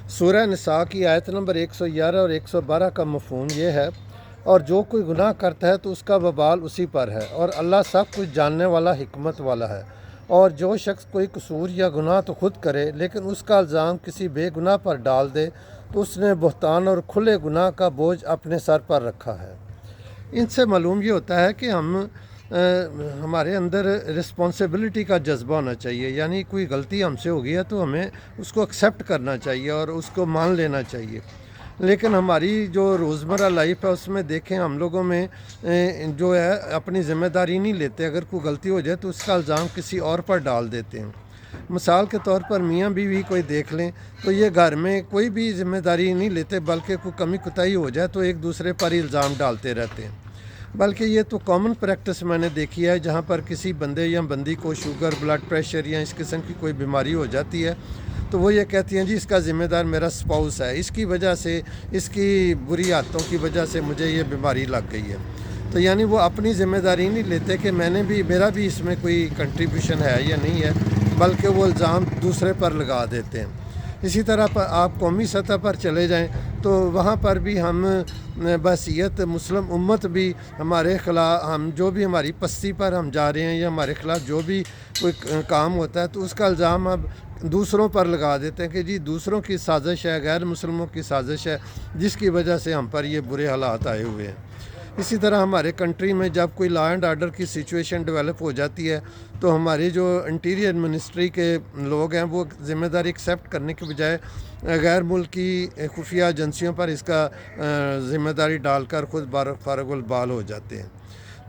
سورہ نساء کی آیت نمبر 111 اور 112 کا مفہوم یہ ہے، اور جو کوئی گناہ کرتا ہے تو اس کا وبال اسی پر ہے، اور اللہ سب کچھ جاننے والا حکمت والا ہے۔ اور جو شخص کوئی قصور یا گناہ تو خود کرے لیکن اس کا الزام کسی بے گناہ پر ڈال دے تو اس نے بہتان اور کھلے گناہ کا بوجھ اپنے سر پر رکھا ہے۔ ان سے معلوم یہ ہوتا ہے کہ ہمارے اندر رسپانسبلٹی کا جذبہ ہونا چاہیے، یعنی کوئی غلطی ہم سے ہو گئی ہے تو ہمیں اس کو ایکسیپٹ کرنا چاہیے اور اس کو مان لینا چاہیے۔ لیکن ہماری جو روزمرہ لائف ہے اس میں دیکھیں ہم لوگوں میں جو ہے اپنی ذمہ داری نہیں لیتے، اگر کوئی غلطی ہو جائے تو اس کا الزام کسی اور پر ڈال دیتے ہیں۔ مثال کے طور پر میاں بیوی کوئی دیکھ لیں تو یہ گھر میں کوئی بھی ذمہ داری نہیں لیتے، بلکہ کوئی کمی کوتاہی ہو جائے تو ایک دوسرے پر ہی الزام ڈالتے رہتے ہیں۔ بلکہ یہ تو کامن پریکٹس میں نے دیکھی ہے، جہاں پر کسی بندے یا بندی کو شوگر، بلڈ پریشر یا اس قسم کی کوئی بیماری ہو جاتی ہے تو وہ یہ کہتی ہیں جی اس کا ذمہ دار میرا اسپاؤس ہے، اس کی وجہ سے، اس کی بری عادتوں کی وجہ سے مجھے یہ بیماری لگ گئی ہے۔ تو یعنی وہ اپنی ذمہ داری نہیں لیتے کہ میرا بھی اس میں کوئی کنٹریبیوشن ہے یا نہیں ہے، بلکہ وہ الزام دوسرے پر لگا دیتے ہیں۔ اسی طرح آپ قومی سطح پر چلے جائیں تو وہاں پر بھی ہم بحیثیت مسلم امت بھی ہمارے خلاف، ہم جو بھی ہماری پستی پر ہم جا رہے ہیں یا ہمارے خلاف جو بھی کوئی کام ہوتا ہے تو اس کا الزام اب دوسروں پر لگا دیتے ہیں کہ جی دوسروں کی سازش ہے، غیر مسلموں کی سازش ہے، جس کی وجہ سے ہم پر یہ برے حالات آئے ہوئے ہیں۔ اسی طرح ہمارے کنٹری میں جب کوئی لا اینڈ آرڈر کی سچویشن ڈیولپ ہو جاتی ہے تو ہماری جو انٹیریئر منسٹری کے لوگ ہیں وہ ذمہ داری ایکسیپٹ کرنے کے بجائے غیر ملکی خفیہ ایجنسیوں پر اس کا ذمہ داری ڈال کر خود فارغ البال ہو جاتے ہیں۔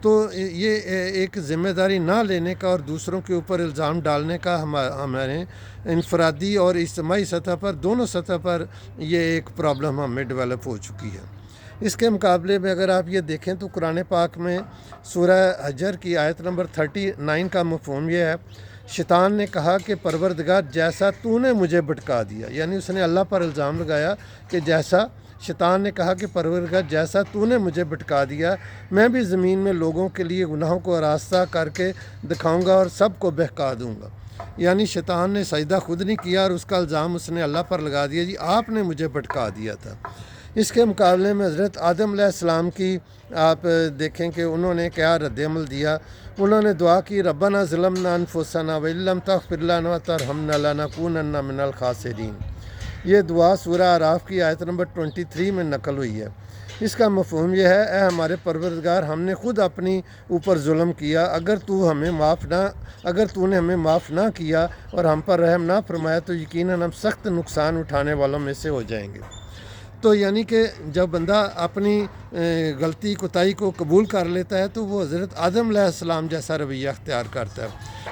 تو یہ ایک ذمہ داری نہ لینے کا اور دوسروں کے اوپر الزام ڈالنے کا ہمارے انفرادی اور اجتماعی سطح پر، دونوں سطح پر یہ ایک پرابلم ہمیں ڈیولپ ہو چکی ہے۔ اس کے مقابلے میں اگر آپ یہ دیکھیں تو قرآن پاک میں سورہ حجر کی آیت نمبر 39 کا مفہوم یہ ہے، شیطان نے کہا کہ پروردگار جیسا تو نے مجھے بھٹکا دیا، یعنی اس نے اللہ پر الزام لگایا کہ شیطان نے کہا کہ پروردگار جیسا تو نے مجھے بھٹکا دیا، میں بھی زمین میں لوگوں کے لیے گناہوں کو آراستہ کر کے دکھاؤں گا اور سب کو بہکا دوں گا۔ یعنی شیطان نے سجدہ خود نہیں کیا اور اس کا الزام اس نے اللہ پر لگا دیا، جی آپ نے مجھے بھٹکا دیا تھا۔ اس کے مقابلے میں حضرت آدم علیہ السلام کی آپ دیکھیں کہ انہوں نے کیا رد عمل دیا۔ انہوں نے دعا کی ربنا ظلمنا انفسنا وان لم تغفر لنا وترحمنا لنکونن من الخاسرین۔ یہ دعا سورہ اعراف کی آیت نمبر 23 میں نقل ہوئی ہے۔ اس کا مفہوم یہ ہے، اے ہمارے پروردگار ہم نے خود اپنی اوپر ظلم کیا، اگر تو نے ہمیں معاف نہ کیا اور ہم پر رحم نہ فرمایا تو یقیناً ہم سخت نقصان اٹھانے والوں میں سے ہو جائیں گے۔ تو یعنی کہ جب بندہ اپنی غلطی کوتاہی کو قبول کر لیتا ہے تو وہ حضرت آدم علیہ السلام جیسا رویہ اختیار کرتا ہے،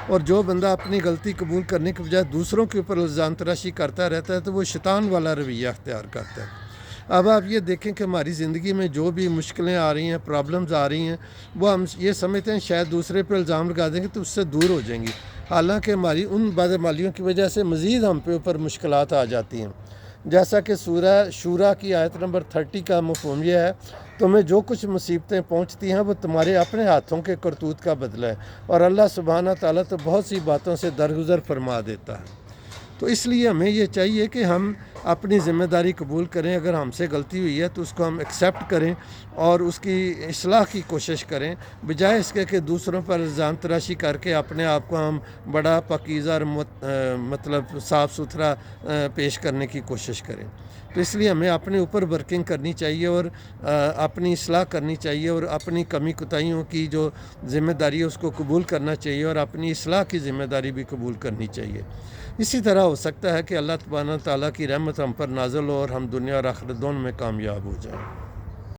اور جو بندہ اپنی غلطی قبول کرنے کے بجائے دوسروں کے اوپر الزام تراشی کرتا رہتا ہے تو وہ شیطان والا رویہ اختیار کرتا ہے۔ اب آپ یہ دیکھیں کہ ہماری زندگی میں جو بھی مشکلیں آ رہی ہیں، پرابلمز آ رہی ہیں، وہ ہم یہ سمجھتے ہیں شاید دوسرے پہ الزام لگا دیں گے تو اس سے دور ہو جائیں گی، حالانکہ ہماری ان بدعمالیوں کی وجہ سے مزید ہم پہ اوپر مشکلات آ جاتی ہیں۔ جیسا کہ سورہ شورا کی آیت نمبر 30 کا مفہوم یہ ہے، تمہیں جو کچھ مصیبتیں پہنچتی ہیں وہ تمہارے اپنے ہاتھوں کے کرتوت کا بدلہ ہے، اور اللہ سبحانہ تعالیٰ تو بہت سی باتوں سے درگزر فرما دیتا ہے۔ تو اس لیے ہمیں یہ چاہیے کہ ہم اپنی ذمہ داری قبول کریں، اگر ہم سے غلطی ہوئی ہے تو اس کو ہم ایکسیپٹ کریں اور اس کی اصلاح کی کوشش کریں، بجائے اس کے کہ دوسروں پر الزام تراشی کر کے اپنے آپ کو ہم بڑا پاکیزہ اور مطلب صاف ستھرا پیش کرنے کی کوشش کریں۔ تو اس لیے ہمیں اپنے اوپر ورکنگ کرنی چاہیے اور اپنی اصلاح کرنی چاہیے، اور اپنی کمی کوتاہیوں کی جو ذمہ داری ہے اس کو قبول کرنا چاہیے، اور اپنی اصلاح کی ذمہ داری بھی قبول کرنی چاہیے۔ اسی طرح ہو سکتا ہے کہ اللہ تبارک و تعالیٰ کی رحمت ہم پر نازل ہو اور ہم دنیا اور آخرت دونوں میں کامیاب ہو جائیں۔